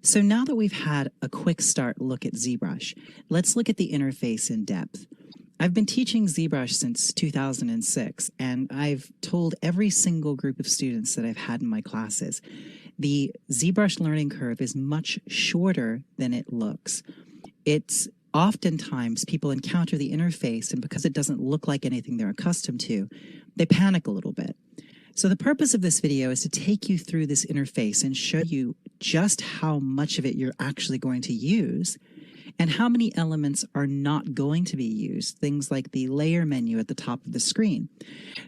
So now that we've had a quick start look at ZBrush, let's look at the interface in depth. I've been teaching ZBrush since 2006, and I've told every single group of students that I've had in my classes, the ZBrush learning curve is much shorter than it looks. It's oftentimes people encounter the interface, and because it doesn't look like anything they're accustomed to, they panic a little bit. So the purpose of this video is to take you through this interface and show you just how much of it you're actually going to use and how many elements are not going to be used, things like the layer menu at the top of the screen.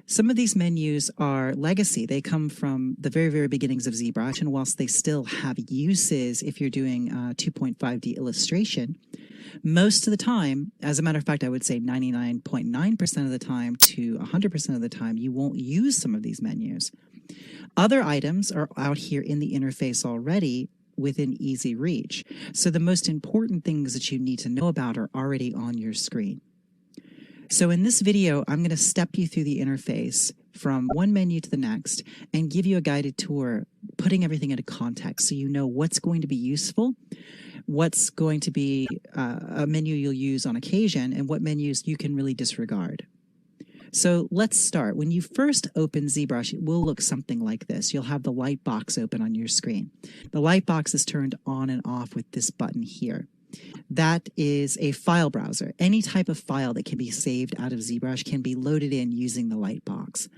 Some of these menus are legacy. They come from the very, very beginnings of ZBrush, and whilst they still have uses if you're doing 2.5D illustration, most of the time, as a matter of fact, I would say 99.9% of the time to 100% of the time, you won't use some of these menus. Other items are out here in the interface already within easy reach. So the most important things that you need to know about are already on your screen. So in this video, I'm going to step you through the interface from one menu to the next and give you a guided tour, putting everything into context so you know what's going to be useful, what's going to be a menu you'll use on occasion, and what menus you can really disregard. So let's start. When you first open ZBrush, it will look something like this. You'll have the light box open on your screen. The light box is turned on and off with this button here. That is a file browser. Any type of file that can be saved out of ZBrush can be loaded in using the Lightbox.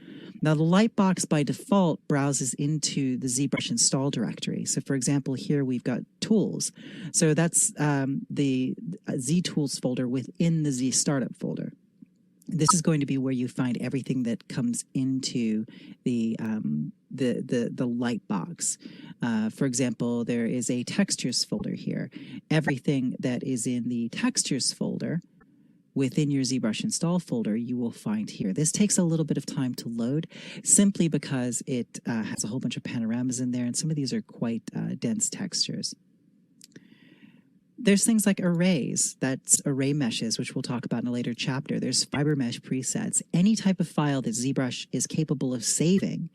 Now, the Lightbox by default browses into the ZBrush install directory. So, for example, here we've got tools. So that's the ZTools folder within the ZStartup folder. This is going to be where you find everything that comes into the Lightbox. For example, there is a textures folder here. Everything that is in the textures folder within your ZBrush install folder, you will find here. This takes a little bit of time to load simply because it has a whole bunch of panoramas in there, and some of these are quite dense textures. There's things like arrays, that's array meshes, which we'll talk about in a later chapter. There's fiber mesh presets. Any type of file that ZBrush is capable of saving,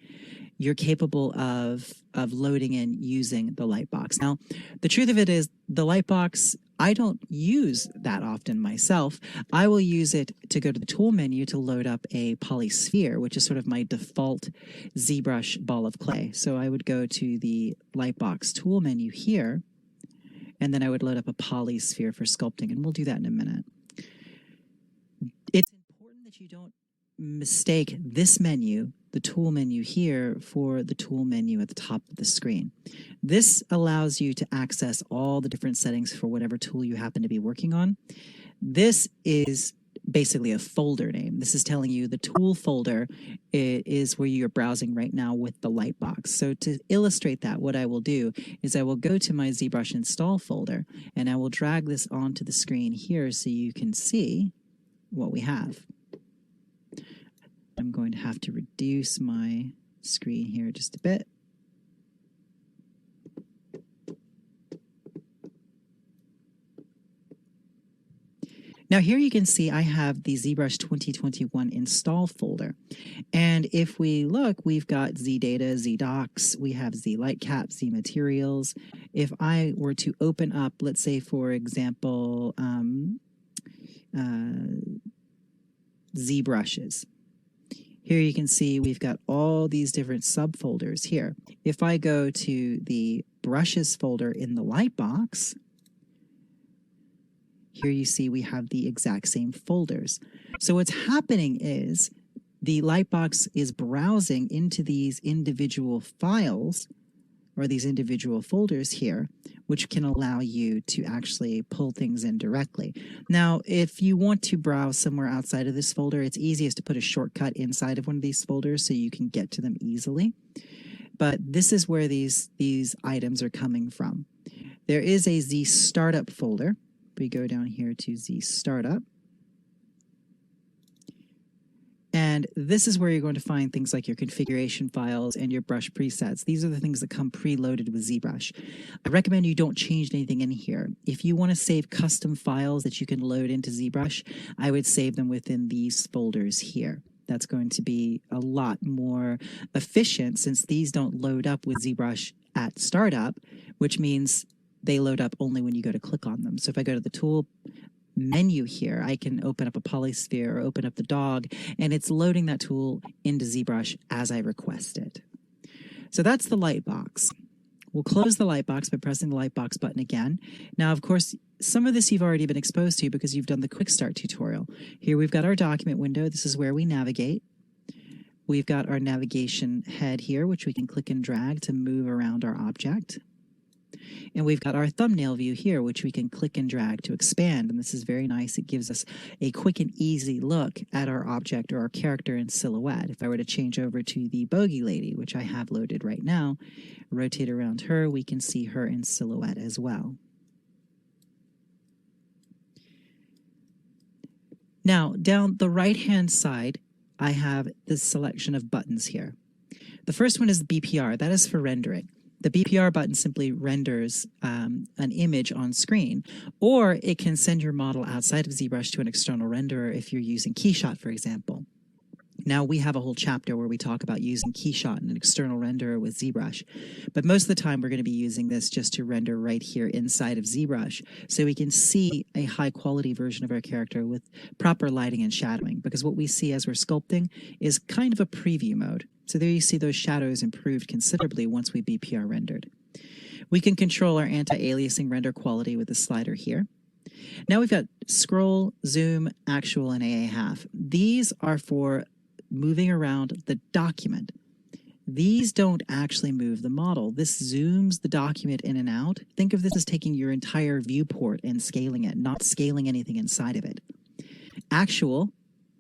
you're capable of loading in using the Lightbox. Now, the truth of it is the Lightbox, I don't use that often myself. I will use it to go to the tool menu to load up a polysphere, which is sort of my default ZBrush ball of clay. So I would go to the Lightbox tool menu here, and then I would load up a polysphere for sculpting, and we'll do that in a minute. It's important that you don't mistake this menu, the tool menu here, for the tool menu at the top of the screen. This allows you to access all the different settings for whatever tool you happen to be working on. This is basically a folder name. This is telling you the tool folder is where you're browsing right now with the Lightbox. So to illustrate that, what I will do is I will go to my ZBrush install folder and I will drag this onto the screen here so you can see what we have. I'm going to have to reduce my screen here just a bit. Now here you can see I have the ZBrush 2021 install folder. And if we look, we've got ZData, ZDocs, we have ZLightCap, ZMaterials. If I were to open up, let's say, for example, ZBrushes. Here you can see we've got all these different subfolders here. If I go to the brushes folder in the Lightbox, here you see we have the exact same folders. So what's happening is the Lightbox is browsing into these individual files or these individual folders here, which can allow you to actually pull things in directly. Now, if you want to browse somewhere outside of this folder, it's easiest to put a shortcut inside of one of these folders so you can get to them easily. But this is where these items are coming from. There is a ZStartup folder. We go down here to ZStartup. And this is where you're going to find things like your configuration files and your brush presets. These are the things that come preloaded with ZBrush. I recommend you don't change anything in here. If you want to save custom files that you can load into ZBrush, I would save them within these folders here. That's going to be a lot more efficient since these don't load up with ZBrush at startup, which means they load up only when you go to click on them. So if I go to the tool menu here, I can open up a polysphere or open up the dog, and it's loading that tool into ZBrush as I request it. So that's the Lightbox. We'll close the Lightbox by pressing the Lightbox button again. Now, of course, some of this you've already been exposed to because you've done the Quick Start tutorial. Here we've got our document window. This is where we navigate. We've got our navigation head here, which we can click and drag to move around our object. And we've got our thumbnail view here, which we can click and drag to expand. And this is very nice. It gives us a quick and easy look at our object or our character in silhouette. If I were to change over to the Bogey Lady, which I have loaded right now, rotate around her, we can see her in silhouette as well. Now, down the right-hand side, I have this selection of buttons here. The first one is BPR. That is for rendering. The BPR button simply renders an image on screen, or it can send your model outside of ZBrush to an external renderer if you're using KeyShot, for example. Now, we have a whole chapter where we talk about using KeyShot and an external renderer with ZBrush, but most of the time we're going to be using this just to render right here inside of ZBrush so we can see a high-quality version of our character with proper lighting and shadowing, because what we see as we're sculpting is kind of a preview mode. So there you see those shadows improved considerably once we BPR rendered. We can control our anti-aliasing render quality with the slider here. Now we've got scroll, zoom, actual, and AA half. These are for moving around the document. These don't actually move the model. This zooms the document in and out. Think of this as taking your entire viewport and scaling it, not scaling anything inside of it. Actual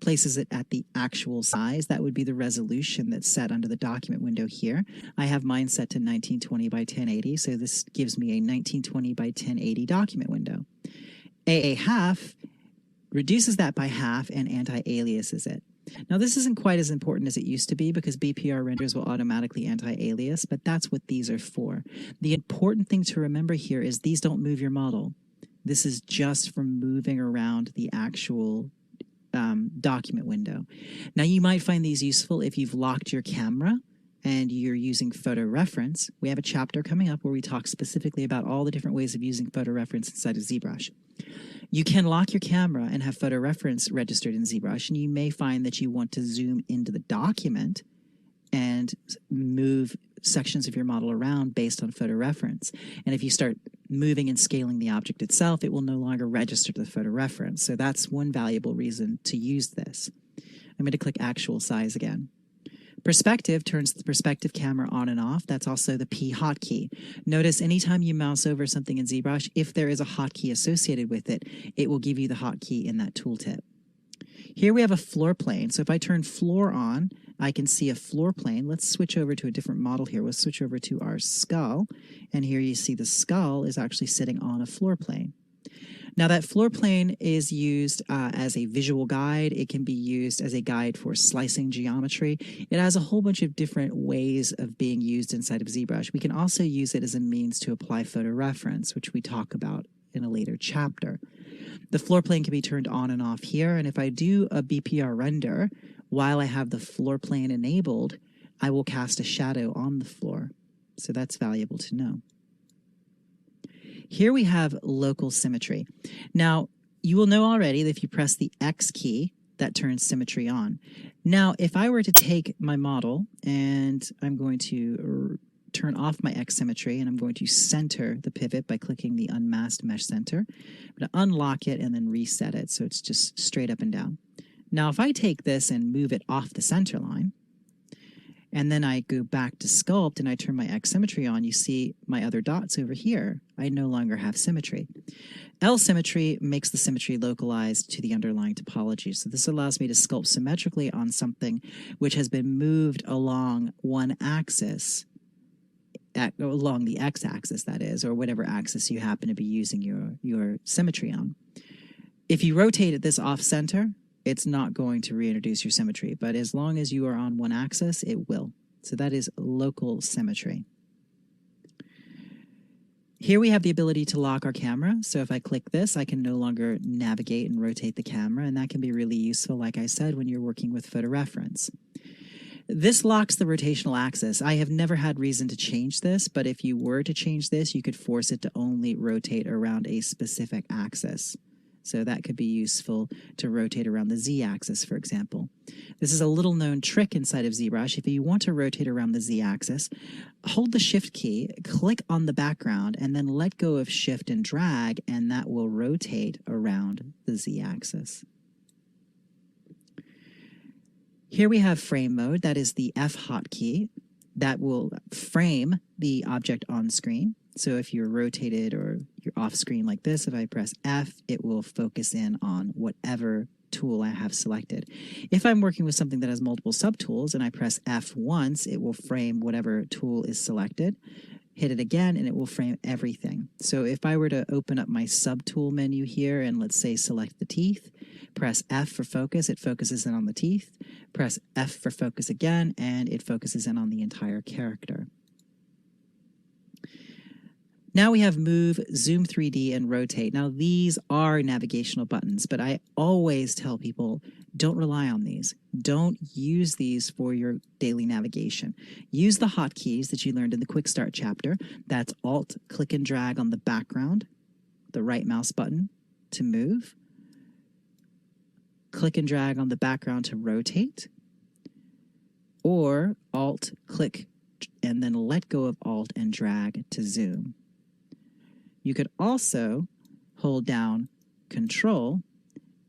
places it at the actual size. That would be the resolution that's set under the document window here. I have mine set to 1920 by 1080, so this gives me a 1920 by 1080 document window. AA half reduces that by half and anti-aliases it. Now, this isn't quite as important as it used to be because BPR renders will automatically anti-alias, but that's what these are for. The important thing to remember here is these don't move your model. This is just for moving around the actual document window. Now, you might find these useful if you've locked your camera and you're using photo reference. We have a chapter coming up where we talk specifically about all the different ways of using photo reference inside of ZBrush. You can lock your camera and have photo reference registered in ZBrush, and you may find that you want to zoom into the document and move sections of your model around based on photo reference. And if you start moving and scaling the object itself, it will no longer register to the photo reference. So that's one valuable reason to use this. I'm going to click actual size again. Perspective turns the perspective camera on and off. That's also the P hotkey. Notice anytime you mouse over something in ZBrush, if there is a hotkey associated with it, it will give you the hotkey in that tooltip. Here we have a floor plane. So if I turn floor on, I can see a floor plane. Let's switch over to a different model here. We'll switch over to our skull. And here you see the skull is actually sitting on a floor plane. Now, that floor plane is used as a visual guide. It can be used as a guide for slicing geometry. It has a whole bunch of different ways of being used inside of ZBrush. We can also use it as a means to apply photo reference, which we talk about in a later chapter. The floor plane can be turned on and off here, and if I do a BPR render while I have the floor plane enabled, I will cast a shadow on the floor. So that's valuable to know. Here we have local symmetry. Now, you will know already that if you press the X key, that turns symmetry on. Now, if I were to take my model and I'm going to turn off my X symmetry and I'm going to center the pivot by clicking the unmasked mesh center, I'm going to unlock it and then reset it so it's just straight up and down. Now, if I take this and move it off the center line, and then I go back to sculpt and I turn my X symmetry on, you see my other dots over here. I no longer have symmetry. L symmetry makes the symmetry localized to the underlying topology. So this allows me to sculpt symmetrically on something which has been moved along one axis, along the X axis, that is, or whatever axis you happen to be using your symmetry on. If you rotate it this off center, it's not going to reintroduce your symmetry, but as long as you are on one axis, it will. So that is local symmetry. Here we have the ability to lock our camera. So if I click this, I can no longer navigate and rotate the camera, and that can be really useful, like I said, when you're working with photo reference. This locks the rotational axis. I have never had reason to change this, but if you were to change this, you could force it to only rotate around a specific axis. So that could be useful to rotate around the z-axis, for example. This is a little known trick inside of ZBrush. If you want to rotate around the z-axis, hold the Shift key, click on the background, and then let go of Shift and drag, and that will rotate around the z-axis. Here we have frame mode. That is the F hotkey that will frame the object on screen. So if you're rotated or you're off screen like this, if I press F, it will focus in on whatever tool I have selected. If I'm working with something that has multiple subtools and I press F once, it will frame whatever tool is selected. Hit it again and it will frame everything. So if I were to open up my subtool menu here and let's say select the teeth, press F for focus, it focuses in on the teeth. Press F for focus again and it focuses in on the entire character. Now we have Move, Zoom 3D, and Rotate. Now these are navigational buttons, but I always tell people don't rely on these. Don't use these for your daily navigation. Use the hotkeys that you learned in the Quick Start chapter. That's Alt, click and drag on the background, the right mouse button to move. Click and drag on the background to rotate. Or Alt, click, and then let go of Alt and drag to zoom. You could also hold down Control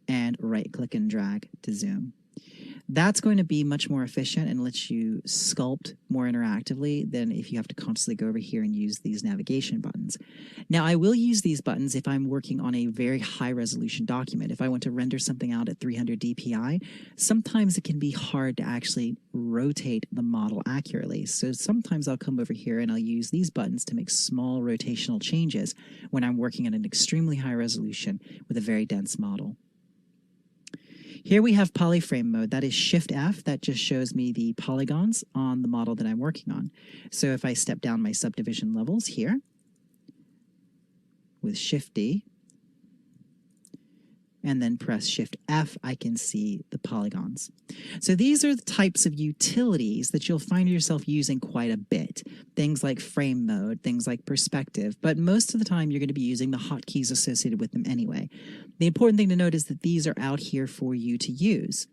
and right-click and drag to zoom. That's going to be much more efficient and lets you sculpt more interactively than if you have to constantly go over here and use these navigation buttons. Now, I will use these buttons if I'm working on a very high-resolution document. If I want to render something out at 300 dpi, sometimes it can be hard to actually rotate the model accurately. So sometimes I'll come over here and I'll use these buttons to make small rotational changes when I'm working at an extremely high resolution with a very dense model. Here we have polyframe mode. That is Shift F. That just shows me the polygons on the model that I'm working on. So if I step down my subdivision levels here with Shift D and then press Shift F, I can see the polygons. So these are the types of utilities that you'll find yourself using quite a bit. Things like frame mode, things like perspective, but most of the time you're going to be using the hotkeys associated with them anyway. The important thing to note is that these are out here for you to use.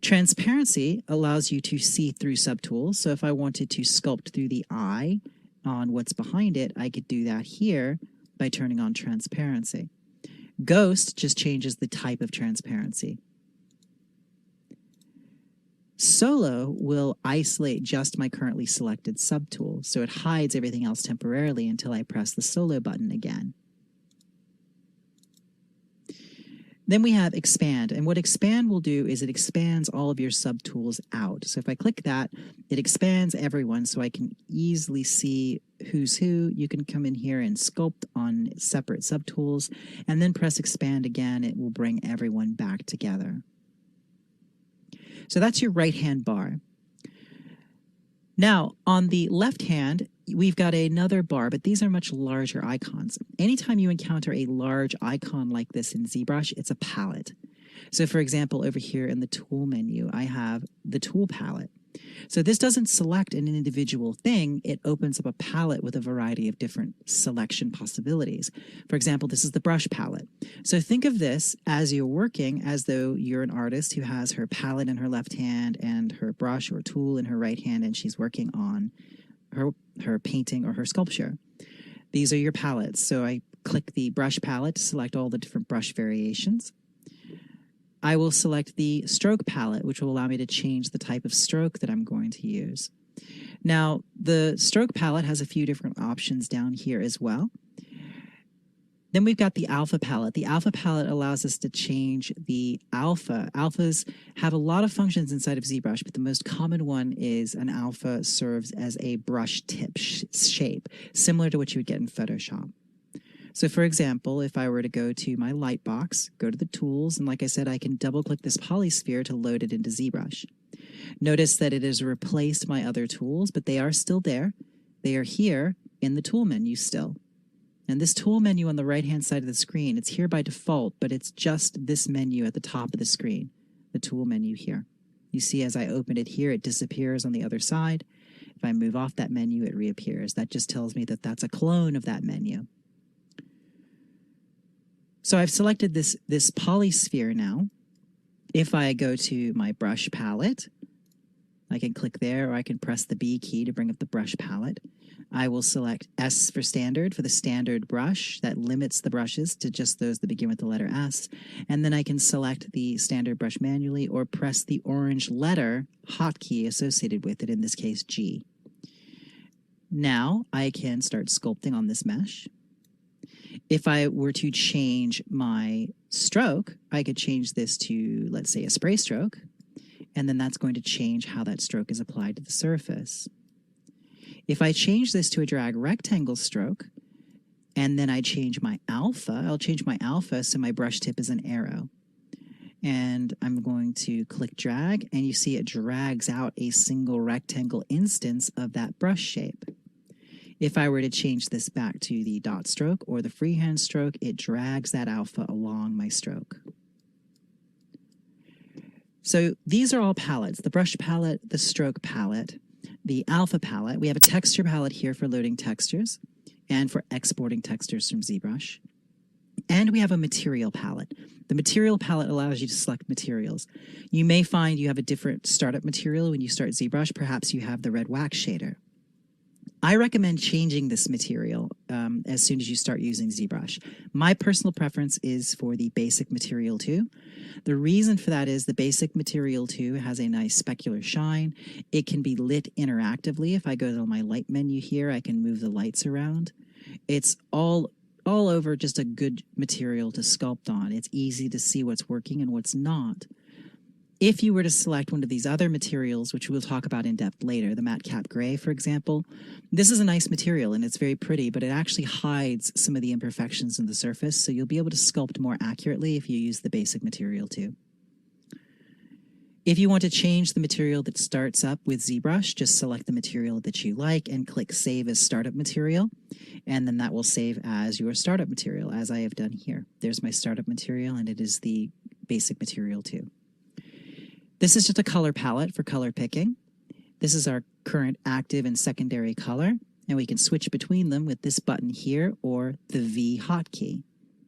Transparency allows you to see through subtools. So if I wanted to sculpt through the eye on what's behind it, I could do that here by turning on transparency. Ghost just changes the type of transparency. Solo will isolate just my currently selected subtool, so it hides everything else temporarily until I press the Solo button again. Then we have Expand, and what Expand will do is it expands all of your subtools out. So if I click that, it expands everyone so I can easily see who's who. You can come in here and sculpt on separate subtools, and then press Expand again. It will bring everyone back together. So that's your right-hand bar. Now, on the left hand, we've got another bar, but these are much larger icons. Anytime you encounter a large icon like this in ZBrush, it's a palette. So for example, over here in the tool menu, I have the tool palette. So this doesn't select an individual thing, it opens up a palette with a variety of different selection possibilities. For example, this is the brush palette. So think of this as you're working as though you're an artist who has her palette in her left hand and her brush or tool in her right hand, and she's working on her painting or her sculpture. These are your palettes. So I click the brush palette to select all the different brush variations. I will select the stroke palette, which will allow me to change the type of stroke that I'm going to use. Now, the stroke palette has a few different options down here as well. Then we've got the alpha palette. The alpha palette allows us to change the alpha. Alphas have a lot of functions inside of ZBrush, but the most common one is an alpha serves as a brush tip shape, similar to what you would get in Photoshop. So for example, if I were to go to my Lightbox, go to the tools, and like I said, I can double click this polysphere to load it into ZBrush. Notice that it has replaced my other tools, but they are still there. They are here in the tool menu still. And this tool menu on the right-hand side of the screen, it's here by default, but it's just this menu at the top of the screen, the tool menu here. You see as I open it here, it disappears on the other side. If I move off that menu, it reappears. That just tells me that that's a clone of that menu. So I've selected this polysphere now. If I go to my brush palette, I can click there, or I can press the B key to bring up the brush palette. I will select S for standard for the standard brush. That limits the brushes to just those that begin with the letter S. And then I can select the standard brush manually or press the orange letter hotkey associated with it, in this case G. Now I can start sculpting on this mesh. If I were to change my stroke, I could change this to, let's say, a spray stroke, and then that's going to change how that stroke is applied to the surface. If I change this to a drag rectangle stroke, and then I change my alpha, I'll change my alpha so my brush tip is an arrow. And I'm going to click drag, and you see it drags out a single rectangle instance of that brush shape. If I were to change this back to the dot stroke or the freehand stroke, it drags that alpha along my stroke. So these are all palettes: the brush palette, the stroke palette, the alpha palette. We have a texture palette here for loading textures and for exporting textures from ZBrush. And we have a material palette. The material palette allows you to select materials. You may find you have a different startup material when you start ZBrush. Perhaps you have the red wax shader. I recommend changing this material as soon as you start using ZBrush. My personal preference is for the basic material 2. The reason for that is the basic material 2 has a nice specular shine. It can be lit interactively. If I go to my light menu here, I can move the lights around. It's all over just a good material to sculpt on. It's easy to see what's working and what's not. If you were to select one of these other materials, which we'll talk about in depth later, the matte cap gray, for example, this is a nice material and it's very pretty, but it actually hides some of the imperfections in the surface, so you'll be able to sculpt more accurately if you use the basic material too. If you want to change the material that starts up with ZBrush, just select the material that you like and click Save as Startup Material, and then that will save as your startup material, as I have done here. There's my startup material, and it is the basic material too. This is just a color palette for color picking. This is our current active and secondary color, and we can switch between them with this button here or the V hotkey.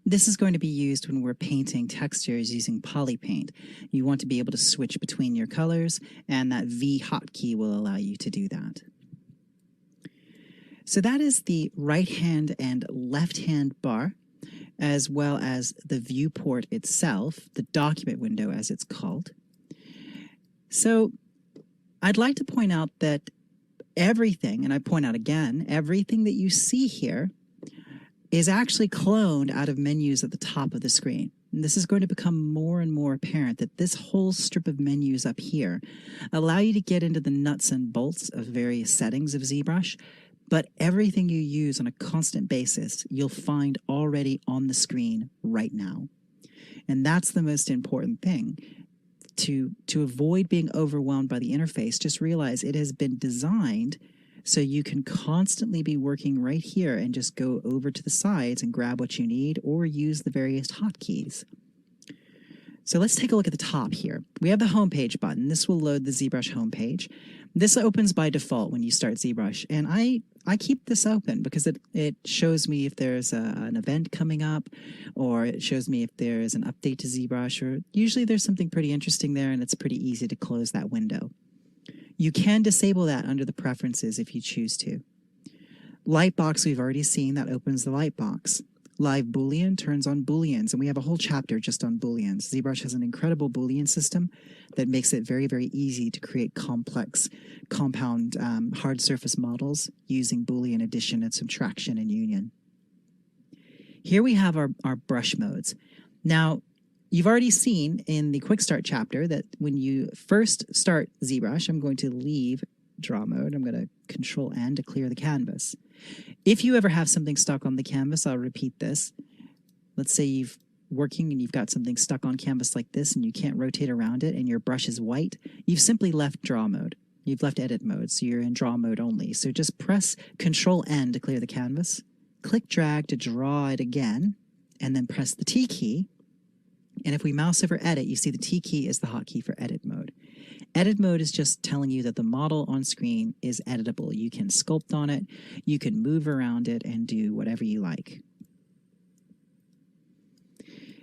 This is going to be used when we're painting textures using PolyPaint. You want to be able to switch between your colors, and that V hotkey will allow you to do that. So that is the right hand and left hand bar, as well as the viewport itself, the document window as it's called. So I'd like to point out that everything, and I point out again, everything that you see here is actually cloned out of menus at the top of the screen. And this is going to become more and more apparent that this whole strip of menus up here allow you to get into the nuts and bolts of various settings of ZBrush, but everything you use on a constant basis, you'll find already on the screen right now. And that's the most important thing. To avoid being overwhelmed by the interface, just realize it has been designed so you can constantly be working right here and just go over to the sides and grab what you need or use the various hotkeys. So let's take a look at the top here. We have the homepage button. This will load the ZBrush homepage. This opens by default when you start ZBrush, and I keep this open because it shows me if there's an event coming up, or it shows me if there's an update to ZBrush, or usually there's something pretty interesting there and it's pretty easy to close that window. You can disable that under the preferences if you choose to. Lightbox, we've already seen, that opens the lightbox. Live Boolean turns on Booleans, and we have a whole chapter just on Booleans. ZBrush has an incredible Boolean system that makes it very, very easy to create complex, compound, hard surface models using Boolean addition and subtraction and union. Here we have our brush modes. Now, you've already seen in the Quick Start chapter that when you first start ZBrush, I'm going to leave draw mode. I'm going to Control-N to clear the canvas. If you ever have something stuck on the canvas, I'll repeat this. Let's say you're working and you've got something stuck on canvas like this and you can't rotate around it and your brush is white. You've simply left draw mode. You've left edit mode, so you're in draw mode only. So just press Control-N to clear the canvas, click drag to draw it again, and then press the T key. And if we mouse over edit, you see the T key is the hotkey for edit mode. Edit mode is just telling you that the model on screen is editable. You can sculpt on it, you can move around it, and do whatever you like.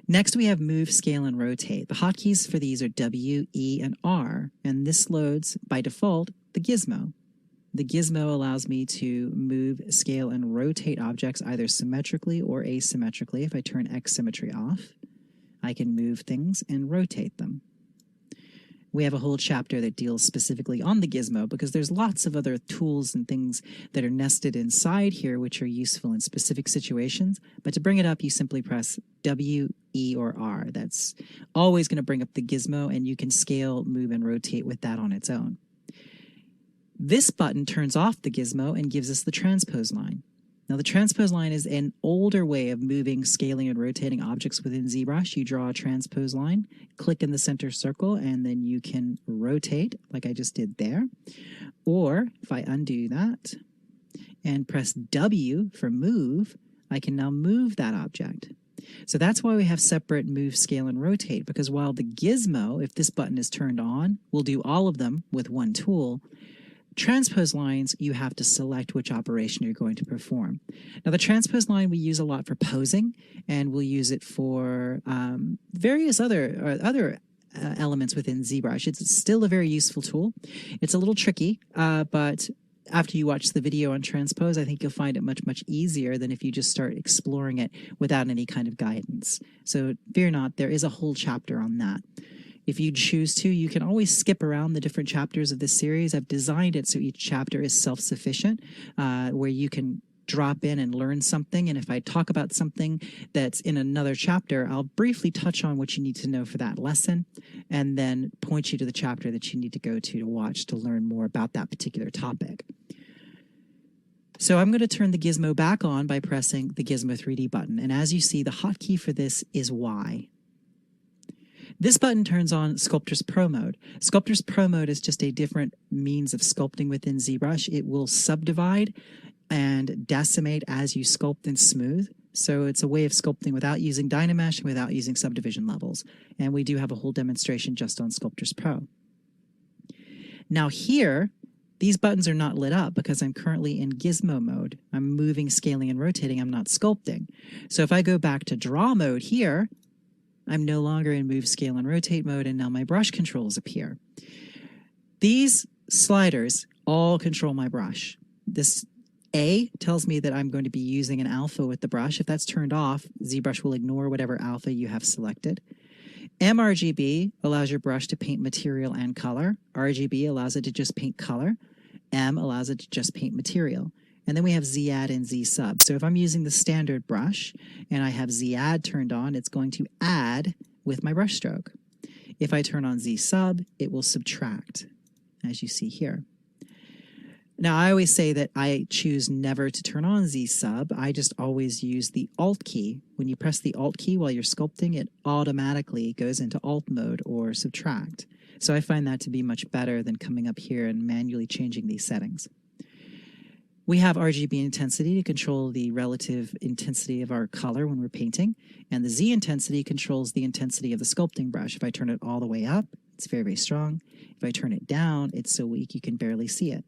Next, we have move, scale, and rotate. The hotkeys for these are W, E, and R, and this loads, by default, the gizmo. The gizmo allows me to move, scale, and rotate objects either symmetrically or asymmetrically. If I turn X symmetry off, I can move things and rotate them. We have a whole chapter that deals specifically on the gizmo because there's lots of other tools and things that are nested inside here which are useful in specific situations. But to bring it up, you simply press W, E, or R. That's always going to bring up the gizmo, and you can scale, move, and rotate with that on its own. This button turns off the gizmo and gives us the transpose line. Now, the transpose line is an older way of moving, scaling, and rotating objects within ZBrush. You draw a transpose line, click in the center circle, and then you can rotate like I just did there. Or if I undo that and press W for move, I can now move that object. So that's why we have separate move, scale, and rotate, because while the gizmo, if this button is turned on, will do all of them with one tool, transpose lines, you have to select which operation you're going to perform. Now, the transpose line we use a lot for posing, and we'll use it for various other elements within ZBrush. It's still a very useful tool. It's a little tricky, but after you watch the video on transpose, I think you'll find it much easier than if you just start exploring it without any kind of guidance. So fear not, there is a whole chapter on that. If you choose to, you can always skip around the different chapters of this series. I've designed it so each chapter is self-sufficient, where you can drop in and learn something. And if I talk about something that's in another chapter, I'll briefly touch on what you need to know for that lesson, and then point you to the chapter that you need to go to watch to learn more about that particular topic. So I'm going to turn the gizmo back on by pressing the Gizmo 3D button. And as you see, the hotkey for this is Y. This button turns on Sculptris Pro mode. Sculptris Pro mode is just a different means of sculpting within ZBrush. It will subdivide and decimate as you sculpt and smooth. So it's a way of sculpting without using Dynamesh and without using subdivision levels. And we do have a whole demonstration just on Sculptris Pro. Now here, these buttons are not lit up because I'm currently in gizmo mode. I'm moving, scaling, and rotating. I'm not sculpting. So if I go back to draw mode here, I'm no longer in move, scale, and rotate mode, and now my brush controls appear. These sliders all control my brush. This A tells me that I'm going to be using an alpha with the brush. If that's turned off, ZBrush will ignore whatever alpha you have selected. mRGB allows your brush to paint material and color. RGB allows it to just paint color. M allows it to just paint material. And then we have Z-Add and Z-Sub. So if I'm using the standard brush and I have Z-Add turned on, it's going to add with my brush stroke. If I turn on Z-Sub, it will subtract, as you see here. Now, I always say that I choose never to turn on Z-Sub. I just always use the Alt key. When you press the Alt key while you're sculpting, it automatically goes into Alt mode or subtract. So I find that to be much better than coming up here and manually changing these settings. We have RGB intensity to control the relative intensity of our color when we're painting, and the Z intensity controls the intensity of the sculpting brush. If I turn it all the way up, it's very, very strong. If I turn it down, it's so weak you can barely see it.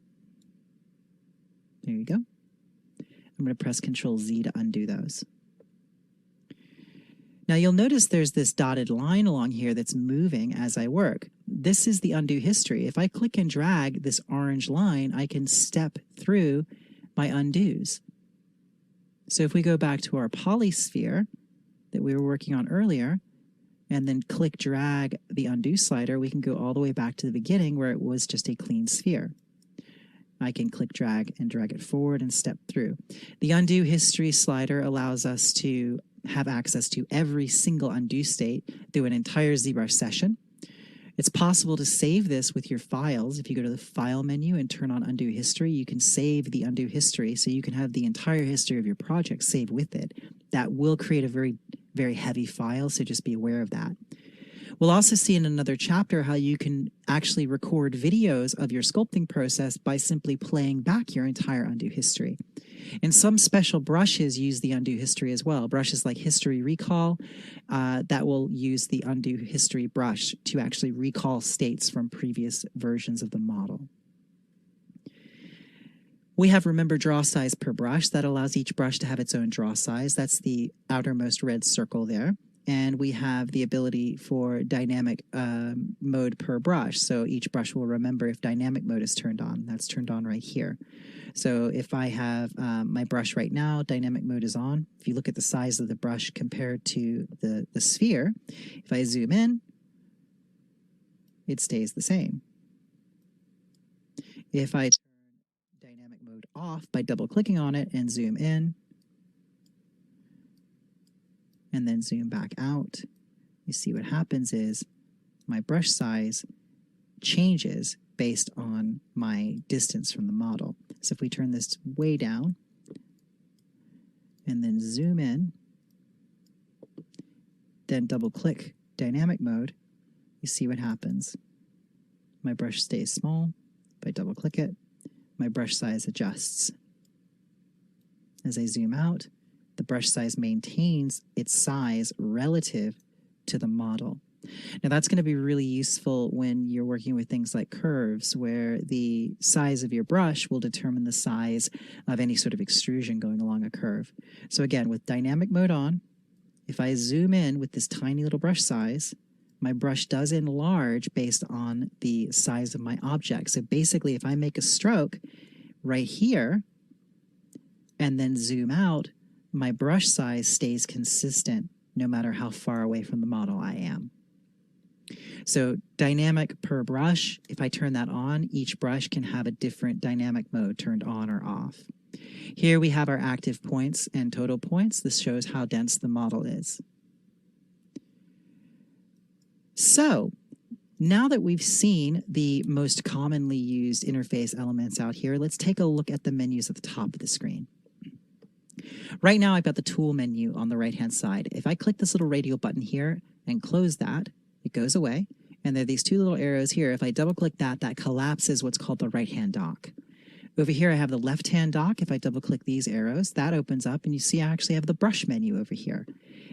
There you go. I'm going to press Control Z to undo those. Now you'll notice there's this dotted line along here that's moving as I work. This is the undo history. If I click and drag this orange line, I can step through my undos. So if we go back to our polysphere that we were working on earlier, and then click drag the undo slider, we can go all the way back to the beginning where it was just a clean sphere. I can click drag and drag it forward and step through. The undo history slider allows us to have access to every single undo state through an entire ZBrush session. It's possible to save this with your files. If you go to the File menu and turn on Undo History, you can save the undo history so you can have the entire history of your project saved with it. That will create a very, very heavy file, so just be aware of that. We'll also see in another chapter how you can actually record videos of your sculpting process by simply playing back your entire undo history. And some special brushes use the undo history as well. Brushes like History Recall, that will use the undo history brush to actually recall states from previous versions of the model. We have Remember Draw Size per brush. That allows each brush to have its own draw size. That's the outermost red circle there. And we have the ability for dynamic mode per brush. So each brush will remember if dynamic mode is turned on. That's turned on right here. So if I have my brush right now, dynamic mode is on. If you look at the size of the brush compared to the sphere, if I zoom in, it stays the same. If I turn dynamic mode off by double-clicking on it and zoom in, and then zoom back out, you see what happens is my brush size changes based on my distance from the model. So if we turn this way down and then zoom in, then double-click dynamic mode, you see what happens. My brush stays small. If I double-click it, my brush size adjusts. As I zoom out, the brush size maintains its size relative to the model. Now that's going to be really useful when you're working with things like curves, where the size of your brush will determine the size of any sort of extrusion going along a curve. So again, with dynamic mode on, if I zoom in with this tiny little brush size, my brush does enlarge based on the size of my object. So basically, if I make a stroke right here and then zoom out, my brush size stays consistent no matter how far away from the model I am. So dynamic per brush, if I turn that on, each brush can have a different dynamic mode turned on or off. Here we have our active points and total points. This shows how dense the model is. So now that we've seen the most commonly used interface elements out here, let's take a look at the menus at the top of the screen. Right now, I've got the tool menu on the right-hand side. If I click this little radio button here and close that, it goes away. And there are these two little arrows here. If I double-click that, that collapses what's called the right-hand dock. Over here, I have the left-hand dock. If I double-click these arrows, that opens up, and you see I actually have the brush menu over here.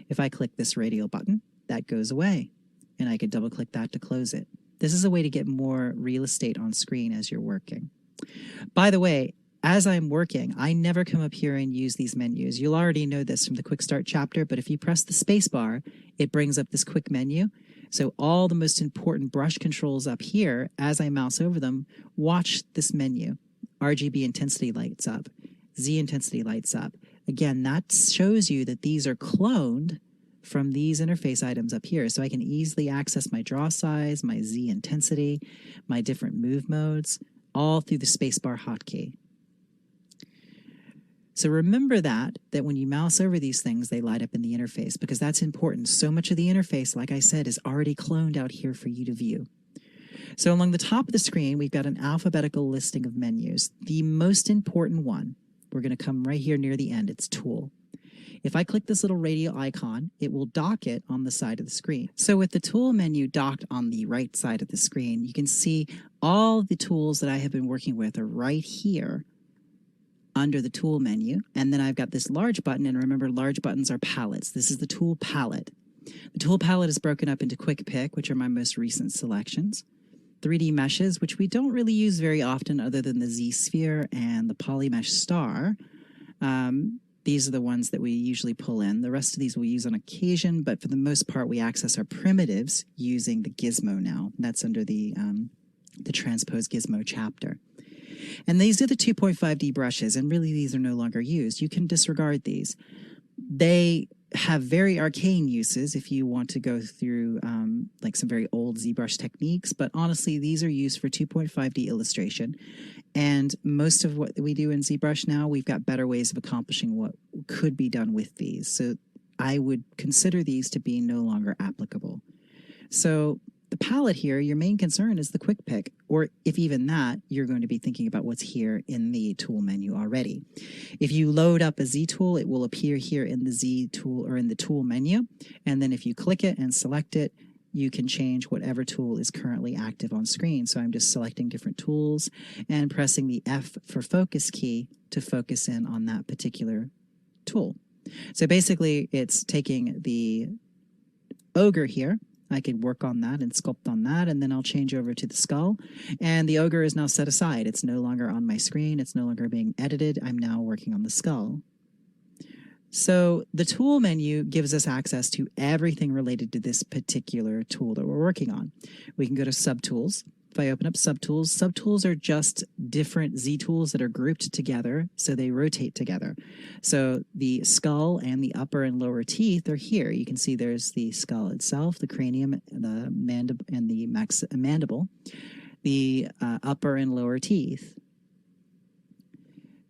If I click this radio button, that goes away, and I can double-click that to close it. This is a way to get more real estate on screen as you're working. By the way, as I'm working, I never come up here and use these menus. You'll already know this from the Quick Start chapter, but if you press the space bar, it brings up this quick menu. So all the most important brush controls up here, as I mouse over them, watch this menu. RGB intensity lights up. Z intensity lights up. Again, that shows you that these are cloned from these interface items up here. So I can easily access my draw size, my Z intensity, my different move modes, all through the spacebar hotkey. So remember that when you mouse over these things, they light up in the interface, because that's important. So much of the interface, like I said, is already cloned out here for you to view. So along the top of the screen, we've got an alphabetical listing of menus. The most important one, we're going to come right here near the end, it's Tool. If I click this little radio icon, it will dock it on the side of the screen. So with the Tool menu docked on the right side of the screen, you can see all the tools that I have been working with are right here under the Tool menu. And then I've got this large button, and remember, large buttons are palettes. This is the Tool palette. The Tool palette is broken up into Quick Pick, which are my most recent selections. 3D meshes, which we don't really use very often other than the Z-sphere and the Polymesh star. These are the ones that we usually pull in. The rest of these we'll use on occasion, but for the most part, we access our primitives using the gizmo now. That's under the transpose gizmo chapter. And these are the 2.5D brushes, and really these are no longer used. You can disregard these. They have very arcane uses if you want to go through like some very old ZBrush techniques, but honestly, these are used for 2.5D illustration. And most of what we do in ZBrush now, we've got better ways of accomplishing what could be done with these. So I would consider these to be no longer applicable. So the palette here, your main concern is the Quick Pick, or if even that, you're going to be thinking about what's here in the tool menu already. If you load up a Z tool, it will appear here in the Z tool or in the tool menu. And then if you click it and select it, you can change whatever tool is currently active on screen. So I'm just selecting different tools and pressing the F for focus key to focus in on that particular tool. So basically it's taking the ogre here. I could work on that and sculpt on that, and then I'll change over to the skull. And the ogre is now set aside. It's no longer on my screen. It's no longer being edited. I'm now working on the skull. So the tool menu gives us access to everything related to this particular tool that we're working on. We can go to subtools. If I open up subtools, subtools are just different Z tools that are grouped together, so they rotate together. So the skull and the upper and lower teeth are here. You can see there's the skull itself, the cranium, the mandible, and the mandible, the upper and lower teeth.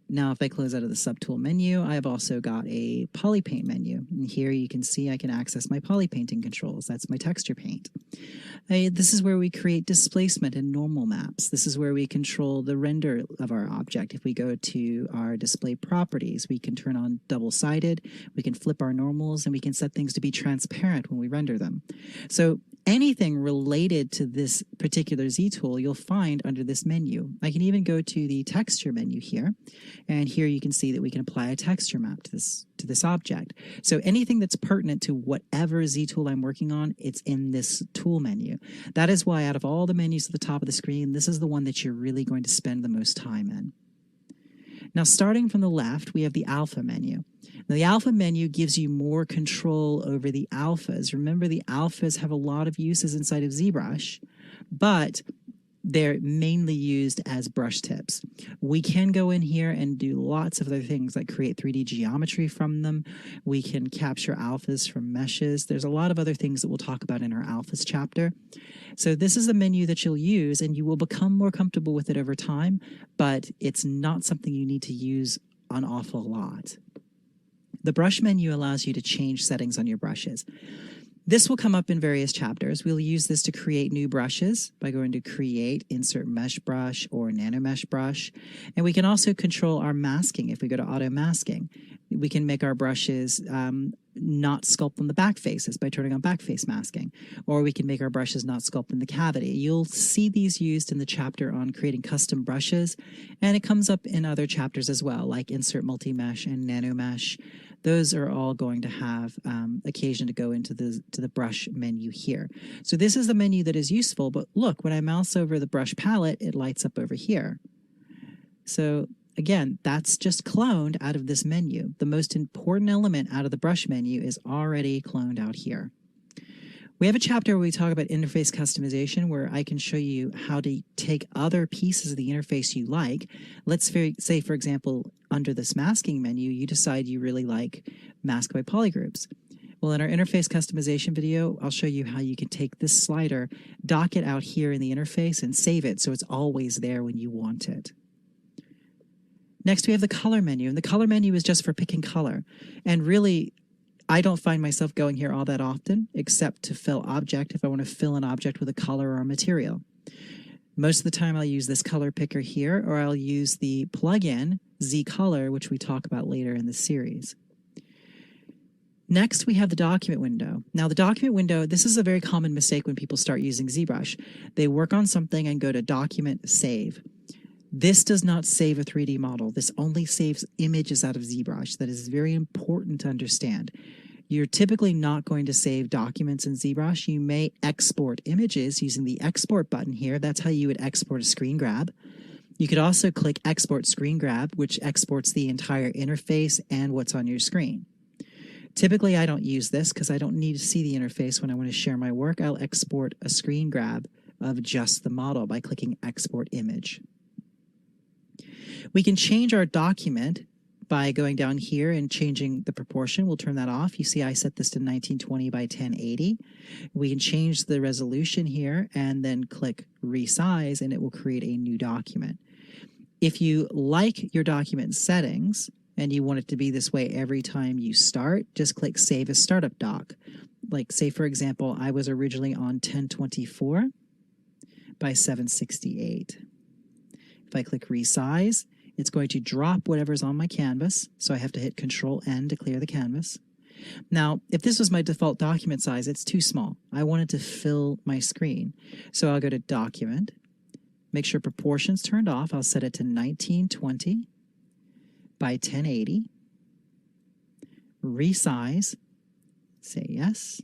Now, if I close out of the subtool menu, I've also got a polypaint menu. And here you can see I can access my polypainting controls. That's my texture paint. This is where we create displacement and normal maps. This is where we control the render of our object. If we go to our display properties, we can turn on double-sided, we can flip our normals, and we can set things to be transparent when we render them. So anything related to this particular Z tool you'll find under this menu. I can even go to the texture menu here, and here you can see that we can apply a texture map to this object. So anything that's pertinent to whatever Z tool I'm working on, it's in this tool menu. That is why out of all the menus at the top of the screen, this is the one that you're really going to spend the most time in. Now, starting from the left, we have the alpha menu. Now, the alpha menu gives you more control over the alphas. Remember, the alphas have a lot of uses inside of ZBrush, but they're mainly used as brush tips. We can go in here and do lots of other things like create 3D geometry from them. We can capture alphas from meshes. There's a lot of other things that we'll talk about in our alphas chapter. So this is the menu that you'll use, and you will become more comfortable with it over time, but it's not something you need to use an awful lot. The brush menu allows you to change settings on your brushes. This will come up in various chapters. We'll use this to create new brushes by going to Create, Insert Mesh Brush, or Nano Mesh Brush. And we can also control our masking. If we go to Auto Masking, we can make our brushes not sculpt on the back faces by turning on back face masking. Or we can make our brushes not sculpt in the cavity. You'll see these used in the chapter on creating custom brushes, and it comes up in other chapters as well, like Insert Multi-Mesh and Nano Mesh. Those are all going to have occasion to go into the brush menu here. So this is the menu that is useful, but look, when I mouse over the brush palette, it lights up over here. So again, that's just cloned out of this menu. The most important element out of the brush menu is already cloned out here. We have a chapter where we talk about interface customization, where I can show you how to take other pieces of the interface you like. Let's say, for example, under this masking menu, you decide you really like Mask by Polygroups. Well, in our interface customization video, I'll show you how you can take this slider, dock it out here in the interface, and save it so it's always there when you want it. Next, we have the color menu, and the color menu is just for picking color. And really, I don't find myself going here all that often, except to fill object if I want to fill an object with a color or a material. Most of the time I'll use this color picker here, or I'll use the plugin ZColor, which we talk about later in the series. Next, we have the document window. Now, the document window, this is a very common mistake when people start using ZBrush. They work on something and go to Document, Save. This does not save a 3D model. This only saves images out of ZBrush. That is very important to understand. You're typically not going to save documents in ZBrush. You may export images using the export button here. That's how you would export a screen grab. You could also click Export Screen Grab, which exports the entire interface and what's on your screen. Typically, I don't use this because I don't need to see the interface when I want to share my work. I'll export a screen grab of just the model by clicking Export Image. We can change our document by going down here and changing the proportion. We'll turn that off. You see I set this to 1920 by 1080. We can change the resolution here and then click Resize, and it will create a new document. If you like your document settings and you want it to be this way every time you start, just click Save as Startup Doc. Like, say, for example, I was originally on 1024 by 768. If I click Resize, it's going to drop whatever's on my canvas, so I have to hit Control-N to clear the canvas. Now, if this was my default document size, it's too small. I wanted to fill my screen. So I'll go to Document, make sure Proportions turned off. I'll set it to 1920 by 1080. Resize, say yes.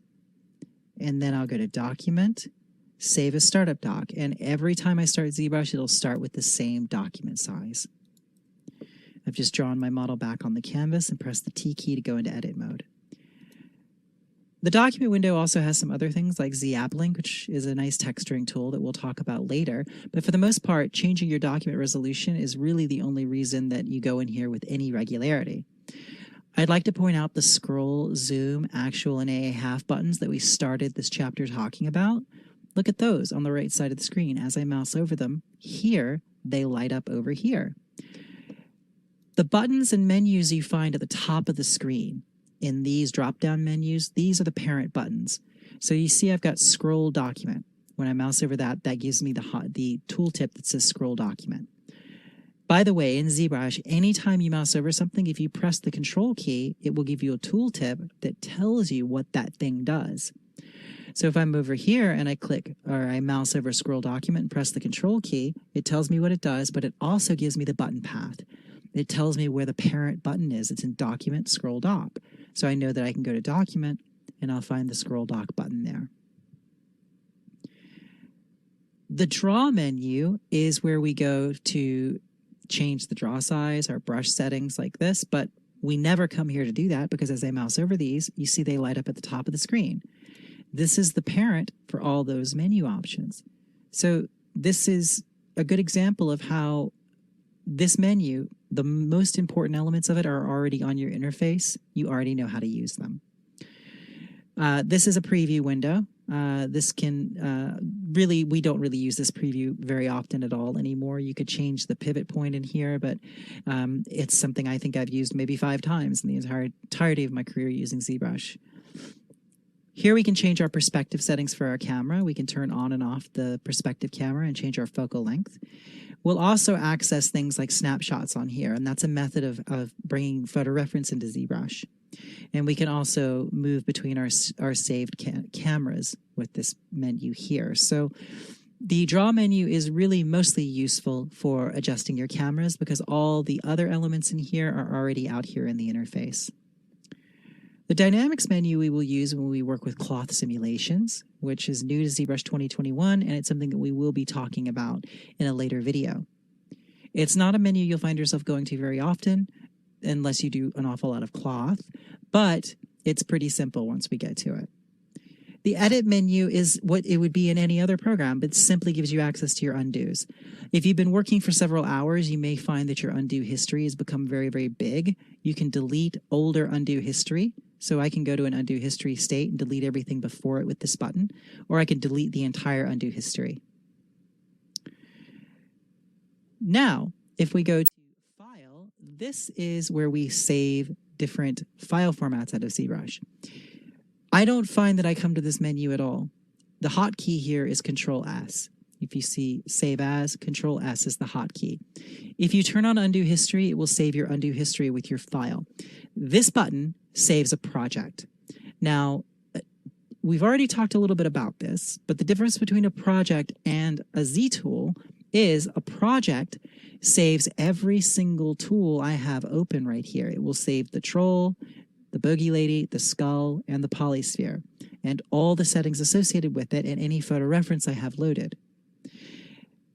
And then I'll go to Document, Save as Startup Doc. And every time I start ZBrush, it'll start with the same document size. I've just drawn my model back on the canvas and pressed the T key to go into edit mode. The document window also has some other things like Z-Ablink, which is a nice texturing tool that we'll talk about later. But for the most part, changing your document resolution is really the only reason that you go in here with any regularity. I'd like to point out the scroll, zoom, actual, and AA half buttons that we started this chapter talking about. Look at those on the right side of the screen. As I mouse over them, here, they light up over here. The buttons and menus you find at the top of the screen in these drop-down menus, these are the parent buttons. So you see I've got Scroll Document. When I mouse over that, that gives me the tooltip that says Scroll Document. By the way, in ZBrush, anytime you mouse over something, if you press the Control key, it will give you a tooltip that tells you what that thing does. So if I'm over here and I click, or I mouse over Scroll Document and press the Control key, it tells me what it does, but it also gives me the button path. It tells me where the parent button is. It's in Document, Scroll Doc. So I know that I can go to Document, and I'll find the Scroll Doc button there. The Draw menu is where we go to change the draw size or brush settings like this, but we never come here to do that because as I mouse over these, you see they light up at the top of the screen. This is the parent for all those menu options. So this is a good example of how this menu, the most important elements of it are already on your interface. You already know how to use them. This is a preview window. This can really, we don't really use this preview very often at all anymore. You could change the pivot point in here, but it's something I think I've used maybe 5 times in the entirety of my career using ZBrush. Here we can change our perspective settings for our camera. We can turn on and off the perspective camera and change our focal length. We'll also access things like snapshots on here, and that's a method of bringing photo reference into ZBrush. And we can also move between our saved cameras with this menu here. So the Draw menu is really mostly useful for adjusting your cameras because all the other elements in here are already out here in the interface. The Dynamics menu we will use when we work with cloth simulations, which is new to ZBrush 2021, and it's something that we will be talking about in a later video. It's not a menu you'll find yourself going to very often, unless you do an awful lot of cloth, but it's pretty simple once we get to it. The Edit menu is what it would be in any other program, but simply gives you access to your undos. If you've been working for several hours, you may find that your undo history has become very, very big. You can delete older undo history. So I can go to an undo history state and delete everything before it with this button, or I can delete the entire undo history. Now, if we go to File, this is where we save different file formats out of ZBrush. I don't find that I come to this menu at all. The hotkey here is Control-S. If you see Save As, Control-S is the hotkey. If you turn on Undo History, it will save your undo history with your file. This button saves a project. Now, we've already talked a little bit about this, but the difference between a project and a Z tool is a project saves every single tool I have open right here. It will save the troll, the bogey lady, the skull, and the polysphere, and all the settings associated with it and any photo reference I have loaded.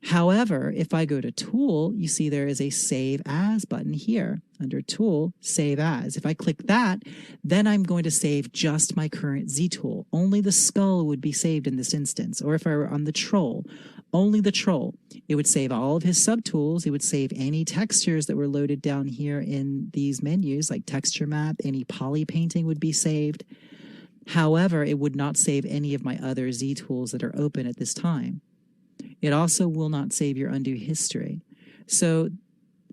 However, if I go to Tool, you see there is a Save As button here. Under Tool, Save As. If I click that, then I'm going to save just my current Z tool. Only the skull would be saved in this instance. Or if I were on the troll, only the troll. It would save all of his subtools. It would save any textures that were loaded down here in these menus, like texture map, any poly painting would be saved. However, it would not save any of my other Z tools that are open at this time. It also will not save your undo history. So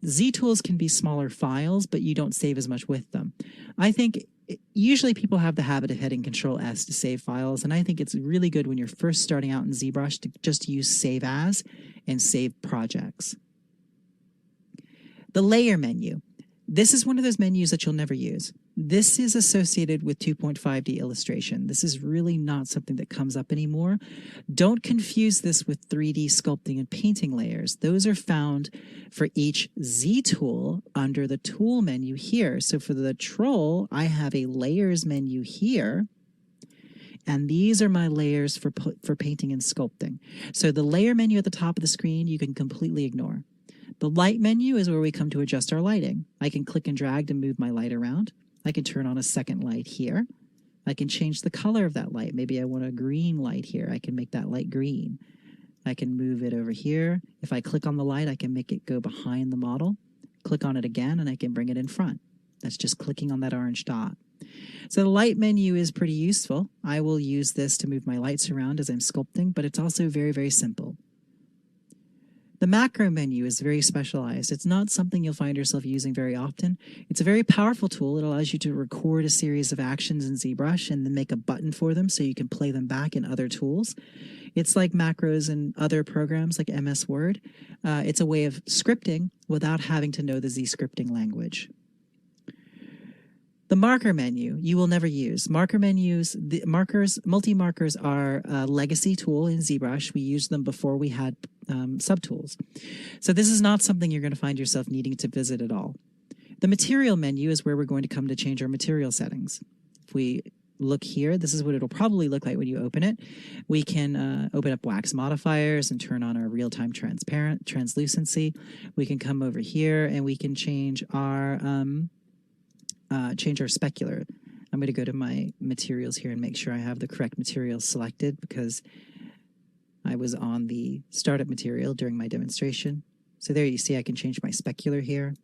Z tools can be smaller files, but you don't save as much with them. I think usually people have the habit of hitting Control-S to save files, and I think it's really good when you're first starting out in ZBrush to just use Save As and Save Projects. The Layer menu. This is one of those menus that you'll never use. This is associated with 2.5D illustration. This is really not something that comes up anymore. Don't confuse this with 3D sculpting and painting layers. Those are found for each Z tool under the tool menu here. So for the troll, I have a layers menu here. And these are my layers for painting and sculpting. So the layer menu at the top of the screen, you can completely ignore. The light menu is where we come to adjust our lighting. I can click and drag to move my light around. I can turn on a second light here. I can change the color of that light. Maybe I want a green light here. I can make that light green. I can move it over here. If I click on the light, I can make it go behind the model. Click on it again, and I can bring it in front. That's just clicking on that orange dot. So the light menu is pretty useful. I will use this to move my lights around as I'm sculpting, but it's also very, very simple. The macro menu is very specialized. It's not something you'll find yourself using very often. It's a very powerful tool. It allows you to record a series of actions in ZBrush and then make a button for them so you can play them back in other tools. It's like macros in other programs like MS Word. It's a way of scripting without having to know the Z scripting language. The marker menu, you will never use. Marker menus, multi-markers are a legacy tool in ZBrush. We used them before we had subtools. So this is not something you're going to find yourself needing to visit at all. The material menu is where we're going to come to change our material settings. If we look here, this is what it'll probably look like when you open it. We can open up wax modifiers and turn on our real-time translucency. We can come over here and we can change our specular. I'm going to go to my materials here and make sure I have the correct materials selected because I was on the startup material during my demonstration. So there you see I can change my specular here,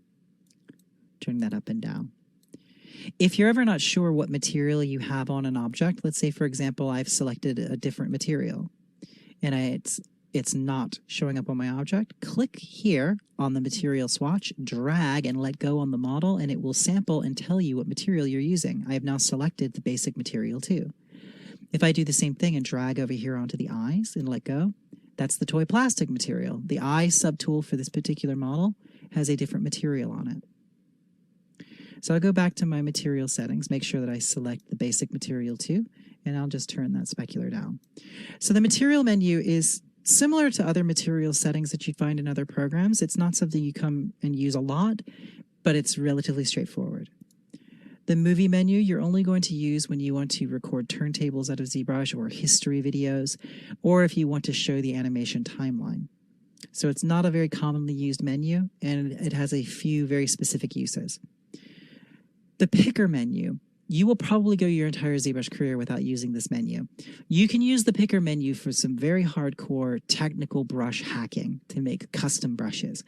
turning that up and down. If you're ever not sure what material you have on an object, let's say, for example, I've selected a different material and it's not showing up on my object, click here on the material swatch, drag and let go on the model, and it will sample and tell you what material you're using. I have now selected the basic material too. If I do the same thing and drag over here onto the eyes and let go, that's the toy plastic material. The eye subtool for this particular model has a different material on it. So I'll go back to my material settings, make sure that I select the basic material too, and I'll just turn that specular down. So the material menu is similar to other material settings that you'd find in other programs. It's not something you come and use a lot, but it's relatively straightforward. The movie menu, you're only going to use when you want to record turntables out of ZBrush or history videos, or if you want to show the animation timeline. So it's not a very commonly used menu, and it has a few very specific uses. The picker menu, you will probably go your entire ZBrush career without using this menu. You can use the picker menu for some very hardcore technical brush hacking to make custom brushes.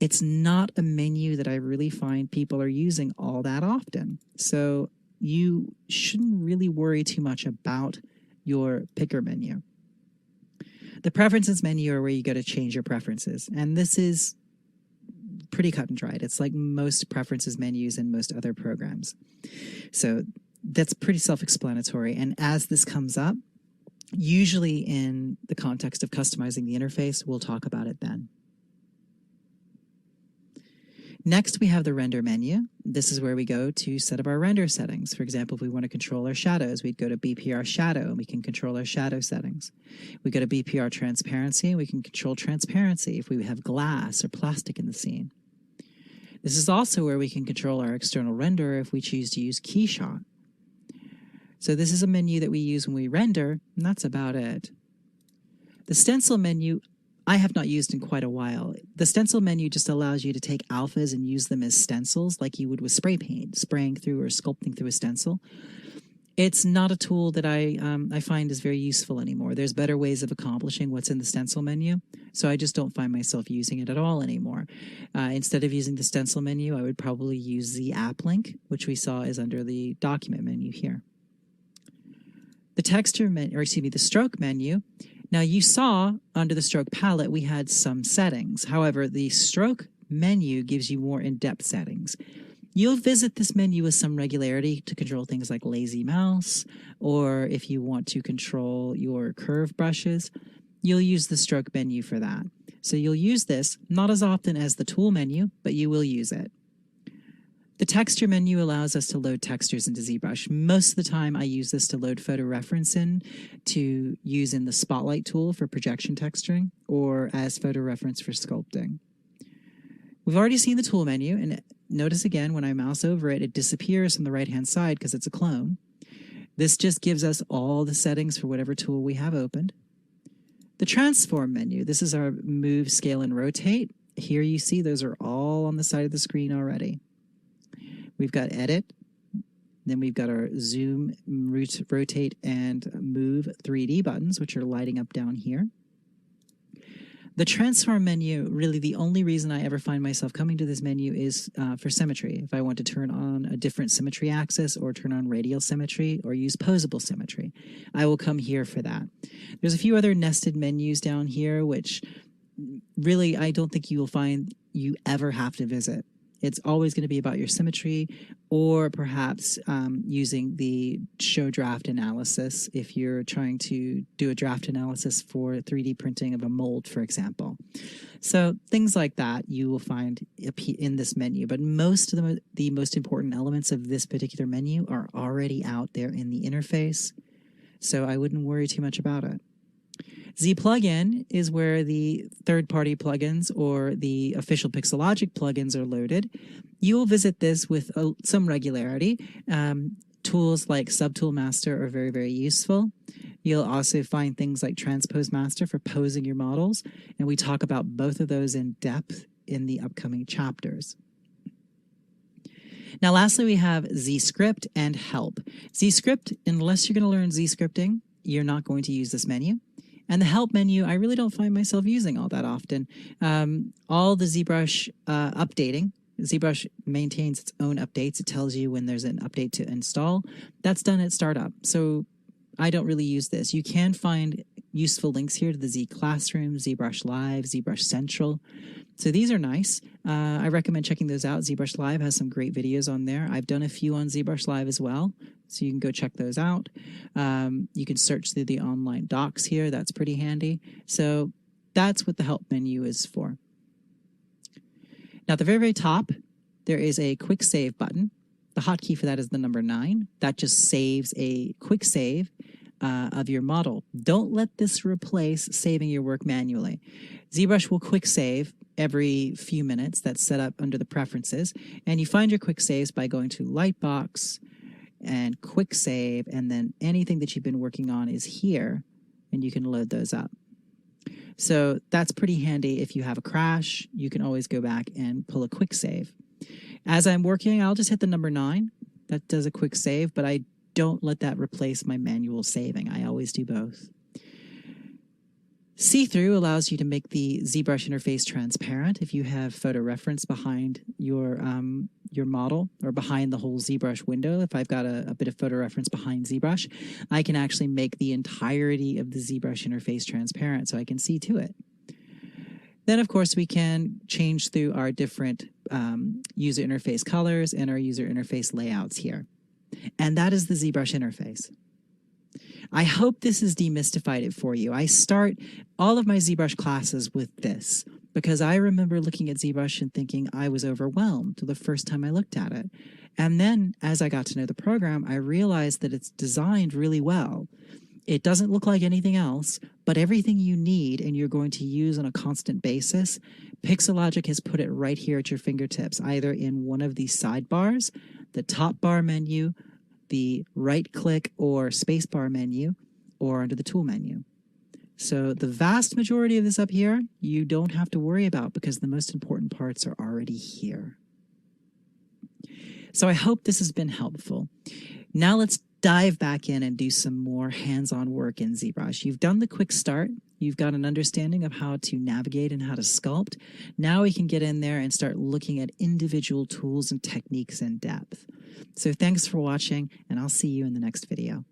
It's not a menu that I really find people are using all that often. So you shouldn't really worry too much about your picker menu. The preferences menu are where you go to change your preferences. And this is pretty cut and dried. It's like most preferences menus in most other programs. So that's pretty self-explanatory. And as this comes up, usually in the context of customizing the interface, we'll talk about it then. Next, we have the render menu. This is where we go to set up our render settings. For example, if we want to control our shadows, we'd go to BPR shadow and we can control our shadow settings. We go to BPR transparency and we can control transparency if we have glass or plastic in the scene. This is also where we can control our external render if we choose to use KeyShot. So this is a menu that we use when we render, and that's about it. The stencil menu, I have not used in quite a while. The stencil menu just allows you to take alphas and use them as stencils like you would with spray paint, spraying through or sculpting through a stencil. It's not a tool that I find is very useful anymore. There's better ways of accomplishing what's in the stencil menu, so I just don't find myself using it at all anymore. Instead of using the stencil menu, I would probably use the app link, which we saw is under the document menu here. The texture menu, or excuse me, the stroke menu. Now you saw under the stroke palette we had some settings. However, the stroke menu gives you more in-depth settings. You'll visit this menu with some regularity to control things like lazy mouse, or if you want to control your curve brushes, you'll use the stroke menu for that. So you'll use this not as often as the tool menu, but you will use it. The texture menu allows us to load textures into ZBrush. Most of the time I use this to load photo reference in to use in the Spotlight tool for projection texturing or as photo reference for sculpting. We've already seen the tool menu, and notice again when I mouse over it, it disappears on the right-hand side because it's a clone. This just gives us all the settings for whatever tool we have opened. The transform menu, this is our move, scale, and rotate. Here you see those are all on the side of the screen already. We've got edit, then we've got our zoom, rotate, and move 3D buttons, which are lighting up down here. The transform menu, really the only reason I ever find myself coming to this menu is for symmetry. If I want to turn on a different symmetry axis or turn on radial symmetry or use posable symmetry, I will come here for that. There's a few other nested menus down here, which really I don't think you will find you ever have to visit. It's always going to be about your symmetry or perhaps using the show draft analysis if you're trying to do a draft analysis for 3D printing of a mold, for example. So things like that you will find in this menu, but most of the most important elements of this particular menu are already out there in the interface, so I wouldn't worry too much about it. Z plugin is where the third-party plugins or the official Pixologic plugins are loaded. You will visit this with some regularity. Tools like Subtool Master are very, very useful. You'll also find things like Transpose Master for posing your models, and we talk about both of those in depth in the upcoming chapters. Now, lastly, we have ZScript and Help. ZScript, unless you're going to learn ZScripting, you're not going to use this menu. And the Help menu, I really don't find myself using all that often. All the ZBrush updating, ZBrush maintains its own updates. It tells you when there's an update to install. That's done at startup, so I don't really use this. You can find useful links here to the Z Classroom, ZBrush Live, ZBrush Central. So these are nice. I recommend checking those out. ZBrush Live has some great videos on there. I've done a few on ZBrush Live as well, so you can go check those out. You can search through the online docs here. That's pretty handy. So that's what the Help menu is for. Now, at the very, very top, there is a Quick Save button. The hotkey for that is the number 9. That just saves a quick save of your model. Don't let this replace saving your work manually. ZBrush will quick save every few minutes. That's set up under the preferences. And you find your quick saves by going to Lightbox and Quick Save, and then anything that you've been working on is here, and you can load those up. So that's pretty handy. If you have a crash, you can always go back and pull a quick save. As I'm working, I'll just hit the number 9. That does a quick save, but I don't let that replace my manual saving. I always do both. See-through allows you to make the ZBrush interface transparent if you have photo reference behind your model or behind the whole ZBrush window. If I've got a bit of photo reference behind ZBrush, I can actually make the entirety of the ZBrush interface transparent so I can see to it. Then, of course, we can change through our different user interface colors and our user interface layouts here. And that is the ZBrush interface. I hope this has demystified it for you. I start all of my ZBrush classes with this because I remember looking at ZBrush and thinking I was overwhelmed the first time I looked at it. And then as I got to know the program, I realized that it's designed really well. It doesn't look like anything else, but everything you need and you're going to use on a constant basis, Pixologic has put it right here at your fingertips, either in one of these sidebars, the top bar menu, the right-click or spacebar menu, or under the tool menu. So the vast majority of this up here, you don't have to worry about because the most important parts are already here. So I hope this has been helpful. Now let's dive back in and do some more hands-on work in ZBrush. You've done the quick start. You've got an understanding of how to navigate and how to sculpt. Now we can get in there and start looking at individual tools and techniques in depth. So thanks for watching, and I'll see you in the next video.